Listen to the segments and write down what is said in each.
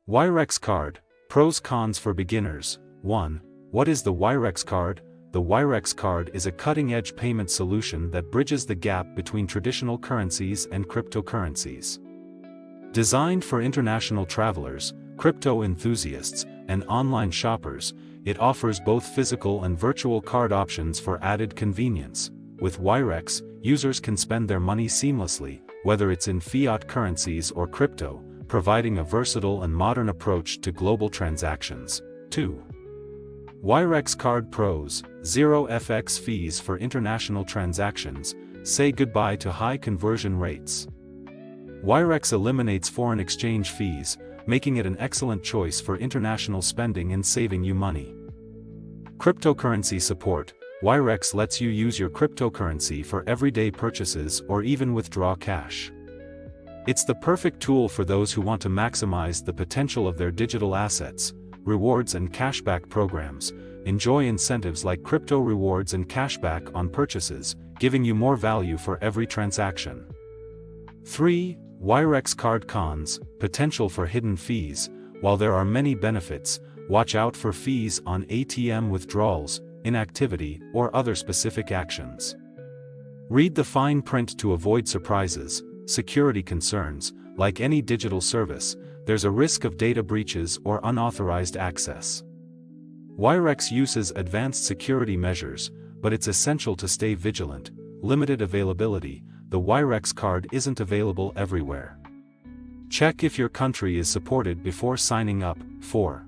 Wirex card, pros cons for beginners. 1. What is the Wirex card? The Wirex card is a cutting-edge payment solution that bridges the gap between traditional currencies and cryptocurrencies. Designed for international travelers, crypto enthusiasts, and online shoppers, it offers both physical and virtual card options for added convenience. With Wirex, users can spend their money seamlessly, whether it's in fiat currencies or crypto, providing a versatile and modern approach to global transactions. 2. Wirex card pros: zero FX fees for international transactions. Say goodbye to high conversion rates. Wirex eliminates foreign exchange fees, making it an excellent choice for international spending and saving you money. Cryptocurrency support: Wirex lets you use your cryptocurrency for everyday purchases or even withdraw cash. It's the perfect tool for those who want to maximize the potential of their digital assets. Rewards and cashback programs: enjoy incentives like crypto rewards and cashback on purchases, giving you more value for every transaction. 3. Wirex card cons: potential for hidden fees. While there are many benefits, watch out for fees on ATM withdrawals, inactivity, or other specific actions. Read the fine print to avoid surprises. Security concerns: like any digital service, there's a risk of data breaches or unauthorized access. Wirex uses advanced security measures, but it's essential to stay vigilant. Limited availability: the Wirex card isn't available everywhere. Check if your country is supported before signing up. 4.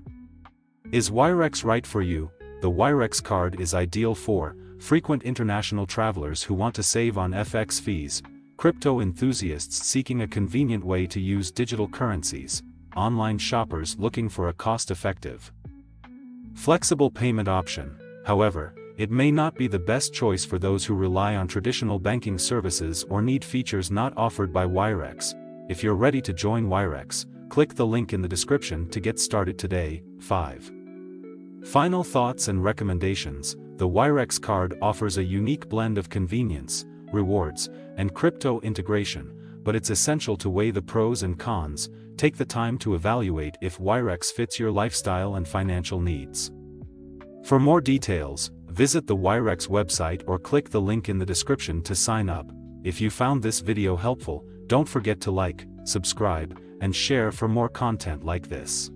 Is Wirex right for you? The Wirex card is ideal for frequent international travelers who want to save on FX fees, crypto enthusiasts seeking a convenient way to use digital currencies, online shoppers looking for a cost-effective, flexible payment option. However, it may not be the best choice for those who rely on traditional banking services or need features not offered by Wirex. If you're ready to join Wirex, click the link in the description to get started today. 5. Final thoughts and recommendations: the Wirex card offers a unique blend of convenience, rewards, and crypto integration, but it's essential to weigh the pros and cons. Take the time to evaluate if Wirex fits your lifestyle and financial needs. For more details, visit the Wirex website or click the link in the description to sign up. If you found this video helpful, don't forget to like, subscribe, and share for more content like this.